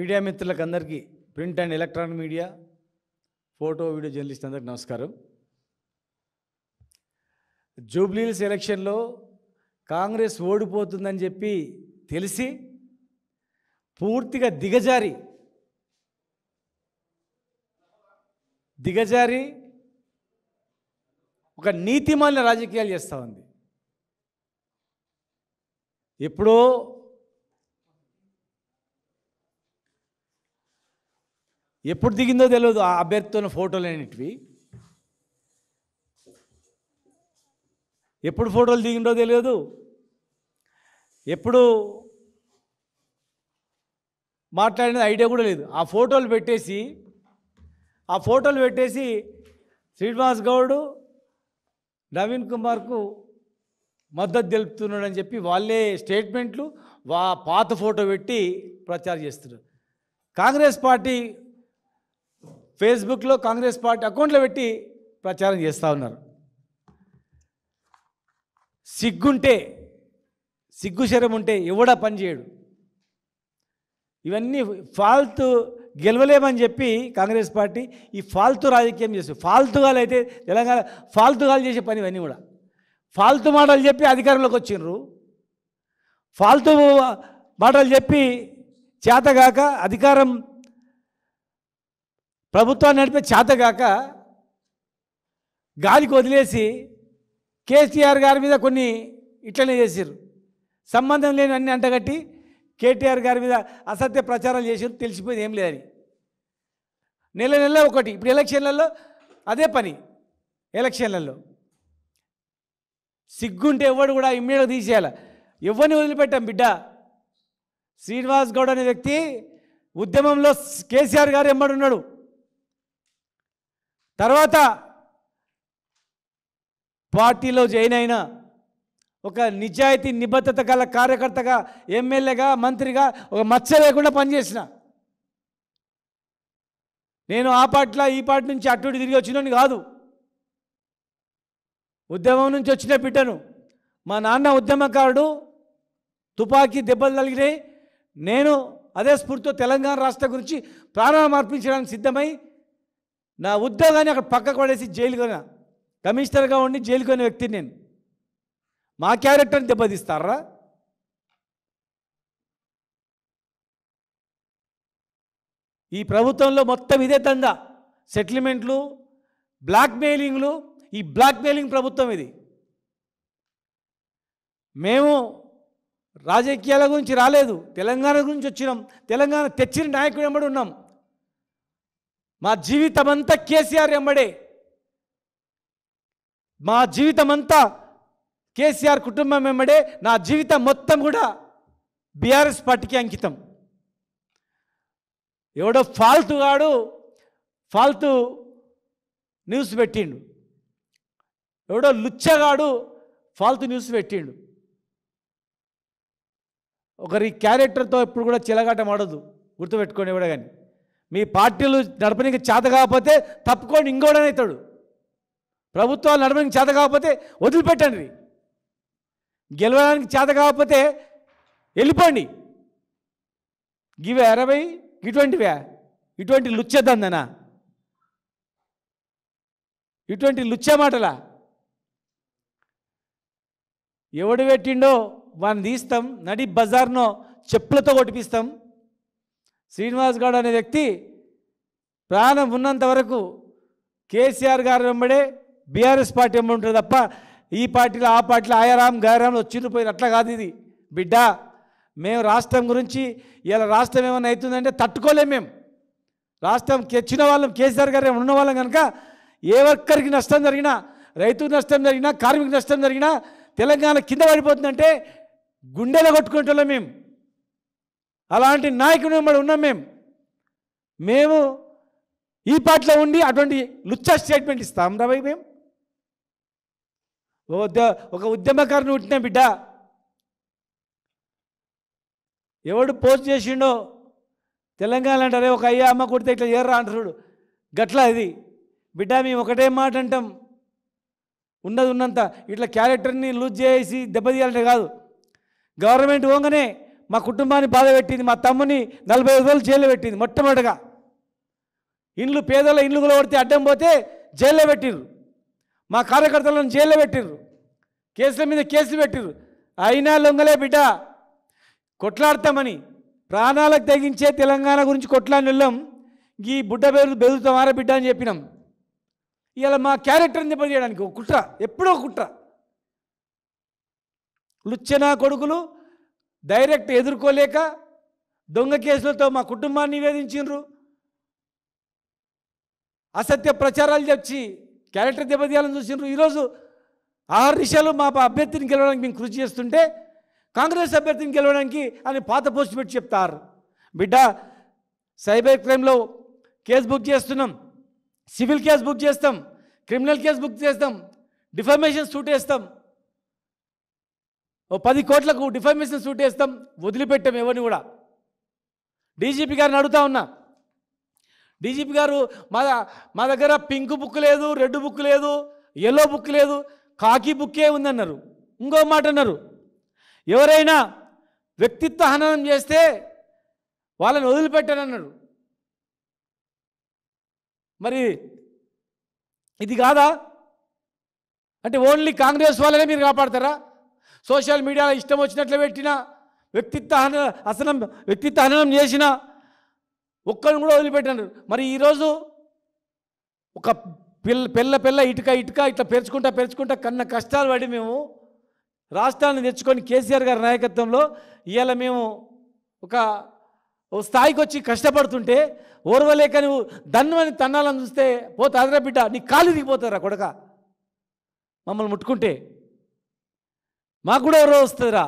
Media మిత్రులకు అందరికీ print and electronic media photo video journalist అందరికీ నమస్కారం. జూబ్లీహిల్స్ ఎలక్షన్లో కాంగ్రెస్ ఓడిపోతుందని చెప్పి తెలిసి పూర్తిగా దిగజారి ఒక నీతిమాలిన రాజకీయాలు చేస్తూ ఉంది. ఎప్పుడు దిగిందో తెలియదు ఆ అభ్యర్థితో ఫోటోలు అనేటివి. ఎప్పుడు ఫోటోలు దిగిందో తెలియదు, ఎప్పుడు మాట్లాడినది ఐడియా కూడా లేదు. ఆ ఫోటోలు పెట్టేసి శ్రీనివాస్ గౌడ్ నవీన్ కుమార్కు మద్దతు తెలుపుతున్నాడని చెప్పి వాళ్ళే స్టేట్మెంట్లు పాత ఫోటో పెట్టి ప్రచారం చేస్తున్నారు. కాంగ్రెస్ పార్టీ ఫేస్బుక్లో కాంగ్రెస్ పార్టీ అకౌంట్లో పెట్టి ప్రచారం చేస్తూ ఉన్నారు. సిగ్గు శరం ఉంటే ఎవడా పని చేయడు. ఇవన్నీ ఫాల్తు గెలవలేమని చెప్పి కాంగ్రెస్ పార్టీ ఈ ఫాల్తు రాజకీయం చేస్తుంది. ఫాల్తుగాలు అయితే తెలంగాణ ఫాల్తుగాలు చేసే పని ఇవన్నీ కూడా. ఫాల్తు మాటలు చెప్పి అధికారంలోకి వచ్చిండ్రు. ఫాల్తు మాటలు చెప్పి చేతగాక అధికారం ప్రభుత్వాన్ని నడిపే చేతగాక గాలికి వదిలేసి కేసీఆర్ గారి మీద కొన్ని ఇట్లనే చేసారు. సంబంధం లేని అన్ని అంటగట్టి కేటీఆర్ గారి మీద అసత్య ప్రచారాలు చేసారు. తెలిసిపోయింది ఏం లేదని. నెల ఒకటి. ఇప్పుడు ఎలక్షన్లలో అదే పని. ఎలక్షన్లలో సిగ్గుంటే ఎవడు కూడా ఇమ్మీడియట్గా తీసేయాలి. ఎవరిని వదిలిపెట్టాం బిడ్డ. శ్రీనివాస్ గౌడ్ అనే వ్యక్తి ఉద్యమంలో కేసీఆర్ గారు ఎమ్మడున్నాడు. తర్వాత పార్టీలో జాయిన్ అయిన ఒక నిజాయితీ నిబద్ధత గల కార్యకర్తగా, ఎమ్మెల్యేగా, మంత్రిగా ఒక మచ్చ లేకుండా పనిచేసిన నేను. ఆ పార్టీలో ఈ పార్టీ నుంచి అటు ఇటు తిరిగి వచ్చినని కాదు. ఉద్యమం నుంచి వచ్చిన బిడ్డను. మా నాన్న ఉద్యమకారుడు, తుపాకీ దెబ్బలు తగిలినాయి. నేను అదే స్ఫూర్తితో తెలంగాణ రాష్ట్రం గురించి ప్రాణాలు అర్పించడానికి సిద్ధమై నా ఉద్యోగాన్ని అక్కడ పక్కకు పడేసి జైలుకొని కమిషనర్గా ఉండి జైలుకొని వ్యక్తిని నేను. మా క్యారెక్టర్ని దెబ్బతీస్తారా? ఈ ప్రభుత్వంలో మొత్తం ఇదే దందా. సెటిల్మెంట్లు, బ్లాక్మెయిలింగ్లు. ఈ బ్లాక్మెయిలింగ్ ప్రభుత్వం ఇది. మేము రాజకీయాల గురించి రాలేదు, తెలంగాణ గురించి వచ్చినాం. తెలంగాణ తెచ్చిన నాయకుడు వెంబడి ఉన్నాం. మా జీవితం అంతా కేసీఆర్ వెంబడే. మా జీవితం అంతా కేసీఆర్ కుటుంబం వెంబడే. నా జీవితం మొత్తం కూడా బీఆర్ఎస్ పార్టీకి అంకితం. ఎవడో ఫాల్తు న్యూస్ పెట్టిండు. ఎవడో లుచ్చగాడు ఫాల్తు న్యూస్ పెట్టిండు. ఒకరి క్యారెక్టర్తో ఎప్పుడు కూడా చిలగాటం ఆడదు. గుర్తుపెట్టుకోండి. ఎవడ కానీ మీ పార్టీలు నడపడానికి చేత కాకపోతే తప్పుకోండి, ఇంకోడనవుతాడు. ప్రభుత్వాలు నడపడానికి చేత కాకపోతే వదిలిపెట్టండి. గెలవడానికి చేత కాకపోతే వెళ్ళిపోండి. గివే 60 ఇటువంటి లుచ్చదందనా? ఇటువంటి లుచ్చ మాటలా? ఎవడు పెట్టిండో వాడిని తీస్తాం. నడి బజార్నో చెప్పులతో కొట్టిపిస్తాం. శ్రీనివాస్ గౌడ్ అనే వ్యక్తి ప్రాణం ఉన్నంత వరకు కేసీఆర్ గారు వెంబడే, బీఆర్ఎస్ పార్టీ వెంబడి ఉంటుంది తప్ప ఈ పార్టీలో ఆ పార్టీలో ఆయారాం గాయారాంలో వచ్చిండిపోయింది అట్లా కాదు ఇది బిడ్డ. మేము రాష్ట్రం గురించి ఇలా రాష్ట్రం ఏమైనా అవుతుందంటే తట్టుకోలేము. మేము రాష్ట్రం తెచ్చిన వాళ్ళం, కేసీఆర్ గారు ఉన్న వాళ్ళం కనుక ఏ ఒక్కరికి నష్టం జరిగినా, రైతుకు నష్టం జరిగినా, కార్మిక నష్టం జరిగినా, తెలంగాణ కింద పడిపోతుందంటే గుండెలో కొట్టుకుంటున్నాం మేము. అలాంటి నాయకుడు వెంబడి ఉన్నాం మేము. ఈ పార్టీలో ఉండి అటువంటి లుచ్చా స్టేట్మెంట్ ఇస్తాం రా భయ్. మేము ఒక ఉద్యమకారుని ఉంటున్నాం బిడ్డ. ఎవడు పోస్ట్ చేసిండో తెలంగాణ అంటారే ఒక అయ్యా అమ్మ కొడితే ఇట్లా చేయర్రా అంటారు. గట్లా ఇది బిడ్డ. మేము ఒకటే మాట అంటాం, ఉన్నంత ఇట్లా క్యారెక్టర్ని లూజ్ చేసి దెబ్బతీయాలంటే కాదు. గవర్నమెంట్ పోగానే మా కుటుంబాన్ని బాధ పెట్టింది, మా తమ్ముని 45 రోజులు జైల్లో పెట్టింది. మొట్టమొదటిగా ఇండ్లు పేదల ఇండ్లు కొడితే అడ్డం పోతే జైల్లో పెట్టిర్రు, మా కార్యకర్తలను జైల్లో పెట్టిర్రు, కేసుల మీద కేసులు పెట్టిర్రు. అయినా లొంగలే బిడ్డ, కొట్లాడతామని ప్రాణాలకు తెగించే తెలంగాణ గురించి కొట్లాడిన వాళ్ళం ఈ బుడ్డ పేరు బెదురుతామారా బిడ్డ అని చెప్పినాం. ఇలా మా క్యారెక్టర్ని దెబ్బతీయడానికి ఒక కుట్ర, ఎప్పుడో కుట్ర. లుచ్చనా కొడుకులు డైరెక్ట్ ఎదుర్కోలేక దొంగ కేసులతో మా కుటుంబాన్ని నివేదించిండ్రు, అసత్య ప్రచారాలు చెప్పి క్యారెక్టర్ దెబ్బతీయాలని చూసిండ్రు. ఈరోజు 6 నిమిషాలు మా అభ్యర్థిని గెలవడానికి మేము కృషి చేస్తుంటే కాంగ్రెస్ అభ్యర్థిని గెలవడానికి అని పాత పోస్ట్ పెట్టి చెప్తారు. బిడ్డ, సైబర్ క్రైమ్లో కేసు బుక్ చేస్తున్నాం, సివిల్ కేసు బుక్ చేస్తాం, క్రిమినల్ కేసు బుక్ చేస్తాం, డిఫమేషన్ సూట్ వేస్తాం, ఓ 10 కోట్లకు డిఫమేషన్ సూట్ వేస్తాం, వదిలిపెట్టాం ఎవరిని కూడా. డీజీపీ గారిని అడుగుతా ఉన్నా, డీజీపీ గారు మా దగ్గర పింక్ బుక్ లేదు, రెడ్ బుక్ లేదు, ఎల్లో బుక్ లేదు, కాకి బుక్కే ఉందన్నారు. ఇంకో మాట అన్నారు, ఎవరైనా వ్యక్తిత్వ హననం చేస్తే వాళ్ళని వదిలిపెట్టానన్నారు. మరి ఇది కాదా అంటే ఓన్లీ కాంగ్రెస్ వాళ్ళనే మీరు కాపాడతారా? సోషల్ మీడియాలో ఇష్టం వచ్చినట్లు పెట్టినా, వ్యక్తిత్వ హననం చేసినా ఒక్కరిని కూడా వదిలిపెట్టారు. మరి ఈరోజు ఒక పిల్ల ఇటుక ఇట్లా పెరుచుకుంటా కన్న కష్టాలు పడి మేము రాష్ట్రాన్ని తెచ్చుకొని కేసీఆర్ గారి నాయకత్వంలో ఇవాళ మేము ఒక స్థాయికి వచ్చి కష్టపడుతుంటే ఓర్వలేక నువ్వు దన్నుని తన్నాలని చూస్తే పోతే అదరా బిడ్డ, నీ కాలు దిగిపోతారా కొడక. మమ్మల్ని ముట్టుకుంటే మాకు కూడా ఎవరో వస్తుందిరా.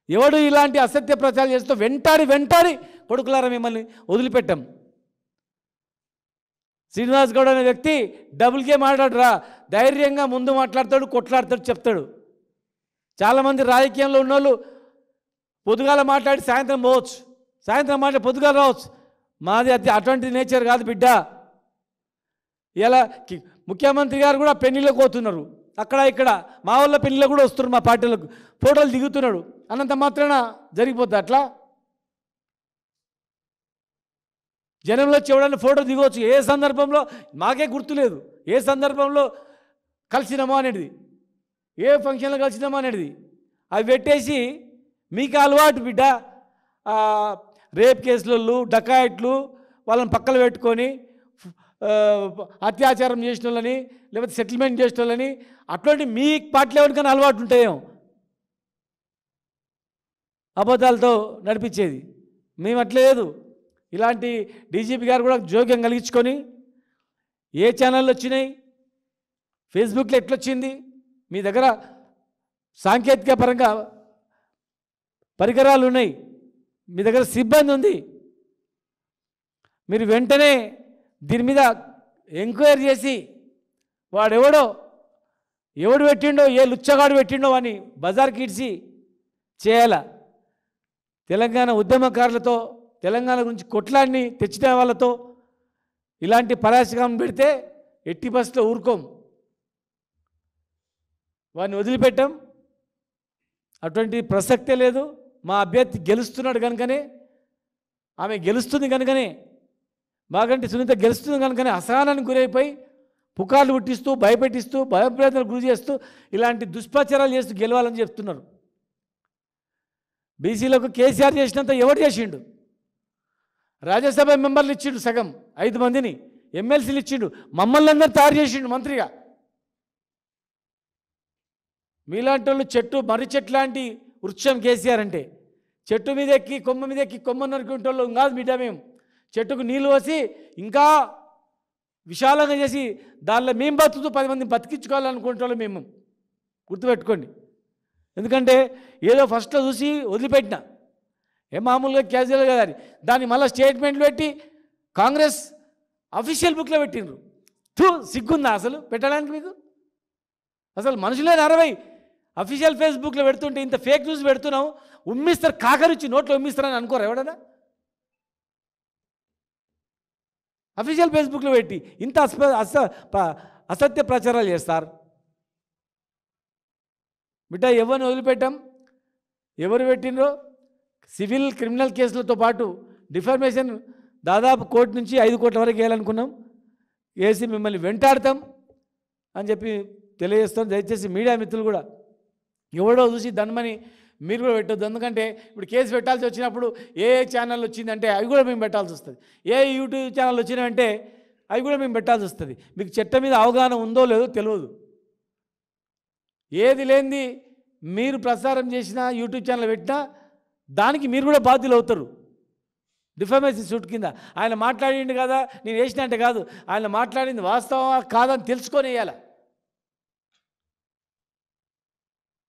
ఎవడు ఇలాంటి అసత్య ప్రచారం చేస్తూ వెంటాడి కొడుకులారా మిమ్మల్ని వదిలిపెట్టాం. శ్రీనివాస్ గౌడ్ అనే వ్యక్తి డబుల్ గేమ్ ఆడాడురా, ధైర్యంగా ముందు మాట్లాడతాడు, కొట్లాడతాడు, చెప్తాడు. చాలామంది రాజకీయంలో ఉన్నోళ్ళు పొద్దుగాల మాట్లాడి సాయంత్రం పోవచ్చు, సాయంత్రం మాట్లాడి పొద్దుగాల రావచ్చు. మాది అటువంటి నేచర్ కాదు బిడ్డ. ఇలా ముఖ్యమంత్రి గారు కూడా పెళ్లిళ్ళకు పోతున్నారు, అక్కడ ఇక్కడ మా వాళ్ళ పెళ్లిలో కూడా వస్తున్నారు, మా పార్టీలకు ఫోటోలు దిగుతున్నాడు. అన్నంత మాత్రాన జరిగిపోద్ది అట్లా? జనంలో చూడండి ఫోటో దిగవచ్చు, ఏ సందర్భంలో మాకే గుర్తులేదు, ఏ సందర్భంలో కలిసినామో అనేది, ఏ ఫంక్షన్లో కలిసినామో అనేది. అవి పెట్టేసి మీకు అలవాటు బిడ్డ, రేప్ కేసులు, డకాయిట్లు వాళ్ళని పక్కన పెట్టుకొని అత్యాచారం చేసిన వాళ్ళని లేకపోతే సెటిల్మెంట్ చేసిన వాళ్ళని అట్లాంటి మీ పార్టీలో ఎవరికైనా అలవాటు ఉంటాయేమో అబద్ధాలతో నడిపించేది. మేము అట్లేదు. ఇలాంటి డీజీపీ గారు కూడా జోక్యం కలిగించుకొని ఏ ఛానళ్ళు వచ్చినాయి, ఫేస్బుక్లో ఎట్లొచ్చింది, మీ దగ్గర సాంకేతిక పరంగా పరికరాలు ఉన్నాయి, మీ దగ్గర సిబ్బంది ఉంది, మీరు వెంటనే దీని మీద ఎంక్వైరీ చేసి ఎవడు పెట్టిండో, ఏ లుచ్చగాడు పెట్టిండో అని బజార్కి ఇడిచి చేయాల. తెలంగాణ ఉద్యమకారులతో, తెలంగాణ గురించి కొట్లాడిని తెచ్చిన వాళ్ళతో ఇలాంటి పరాశకం పెడితే ఎట్టి బస్సులో ఊరుకోం, వాడిని వదిలిపెట్టాం. అటువంటి ప్రసక్తే లేదు. మా అభ్యర్థి గెలుస్తున్నాడు కనుకనే, ఆమె గెలుస్తుంది కనుకనే, మాకంటే సునీత గెలుస్తుంది కనుకనే అసహనానికి గురైపోయి పుకార్లు పుట్టిస్తూ, భయపెట్టిస్తూ, భయప్రదలకు గురి చేస్తూ ఇలాంటి దుష్ప్రచారాలు చేస్తూ గెలవాలని చెప్తున్నారు. బీసీలకు కేసీఆర్ చేసినంత ఎవరు చేసిండు? రాజ్యసభ మెంబర్లు ఇచ్చిండు సగం, 5 మందిని, ఎమ్మెల్సీలు ఇచ్చిండు, మమ్మల్ని అందరూ తయారు చేసిండు మంత్రిగా. మీలాంటి వాళ్ళు మర్రి చెట్టు లాంటి వృక్షం కేసీఆర్ అంటే. చెట్టు మీద ఎక్కి కొమ్మ మీద ఎక్కి కొమ్మ నరుకుంటే వాళ్ళు కాదు బిడ్డ. మేము చెట్టుకు నీళ్ళు పోసి ఇంకా విశాలంగా చేసి దానిలో మేము బతుకుతూ 10 మందిని బతికించుకోవాలనుకుంటే మేము గుర్తుపెట్టుకోండి. ఎందుకంటే ఏదో ఫస్ట్లో చూసి వదిలిపెట్టిన, మామూలుగా క్యాజువల్గా కానీ దాన్ని మళ్ళీ స్టేట్మెంట్లు పెట్టి కాంగ్రెస్ అఫీషియల్ బుక్లో పెట్టిండ్రు. సిగ్గుందా అసలు పెట్టడానికి మీకు? అసలు మనుషులే 60 అఫీషియల్ ఫేస్బుక్లో పెడుతుంటే ఇంత ఫేక్ న్యూస్ పెడుతున్నావు, ఉమ్మిస్తారు, కాకరిచ్చి నోట్లో ఉమ్మిస్తారని అనుకోరు ఎవడన్నా? అఫీషియల్ ఫేస్బుక్లో పెట్టి ఇంత అసత్య ప్రచారాలు చేస్తారు బిడ్డ. ఎవరిని వదిలిపెట్టాం? ఎవరు పెట్టినరో సివిల్ క్రిమినల్ కేసులతో పాటు డిఫర్మేషన్ దాదాపు కోటి నుంచి 5 కోట్ల వరకు వేయాలనుకున్నాం. వేసి మిమ్మల్ని వెంటాడతాం అని చెప్పి తెలియజేస్తాం. దయచేసి మీడియా మిత్రులు కూడా ఎవడో చూసి దండమని మీరు కూడా పెట్టొద్దు. ఎందుకంటే ఇప్పుడు కేసు పెట్టాల్సి వచ్చినప్పుడు ఏ ఛానల్ వచ్చిందంటే అవి కూడా మేము పెట్టాల్సి వస్తుంది. ఏ యూట్యూబ్ ఛానల్ వచ్చినాయంటే అవి కూడా మేము పెట్టాల్సి వస్తుంది. మీకు చట్టం మీద అవగాహన ఉందో లేదో తెలియదు. ఏది లేనిది మీరు ప్రసారం చేసిన యూట్యూబ్ ఛానల్ పెట్టినా దానికి మీరు కూడా బాధ్యులు అవుతారు. డిఫమేషన్ సూట్ కింద ఆయన మాట్లాడిండు కదా నేను వేసిన అంటే కాదు, ఆయన మాట్లాడింది వాస్తవమా కాదని తెలుసుకొని వేయాలి.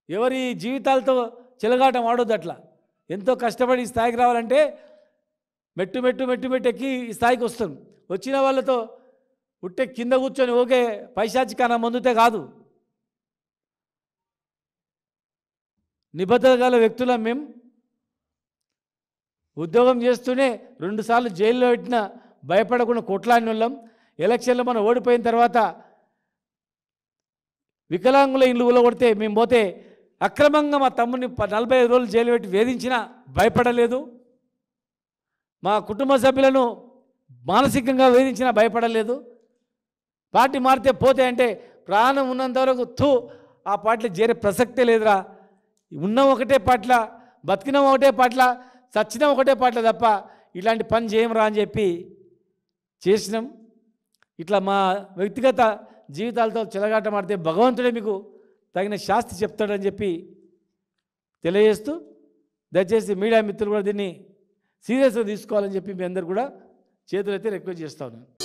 ఎవరి జీవితాలతో చెలగాటం ఆడొద్దు. అట్లా ఎంతో కష్టపడి ఈ స్థాయికి రావాలంటే మెట్టు మెట్టు మెట్టు మెట్టు ఎక్కి ఈ స్థాయికి వస్తాం. వచ్చిన వాళ్ళతో ఉట్టే కింద కూర్చొని ఓకే పైశాచికాన పొందితే కాదు. నిబద్ధత గల వ్యక్తులం మేము. ఉద్యోగం చేస్తూనే 2 సార్లు జైల్లో పెట్టిన భయపడకుండా కొట్లాడిన వాళ్ళం. ఎలక్షన్లో మనం ఓడిపోయిన తర్వాత వికలాంగుల ఇల్లు కూలగొడితే మేము పోతే అక్రమంగా మా తమ్ముని 45 రోజులు జైలు పెట్టి వేధించినా భయపడలేదు. మా కుటుంబ సభ్యులను మానసికంగా వేధించినా భయపడలేదు. పార్టీ మారితే పోతే అంటే ప్రాణం ఉన్నంత వరకు ఆ పార్టీలో చేరే ప్రసక్తే లేదురా. ఉన్నాం ఒకటే పార్టీల, బతికినాం ఒకటే పార్టీల, చచ్చినాం ఒకటే పార్టీల తప్ప ఇలాంటి పని చేయమరా అని చెప్పి చేసినాం. ఇట్లా మా వ్యక్తిగత జీవితాలతో చెలగాటమాడితే భగవంతుడే మీకు తగిన శాస్తి చెప్తాడని చెప్పి తెలియజేస్తూ దయచేసి మీడియా మిత్రులు కూడా దీన్ని సీరియస్గా తీసుకోవాలని చెప్పి మీ అందరు కూడా చేతులైతే రిక్వెస్ట్ చేస్తా ఉన్నాను.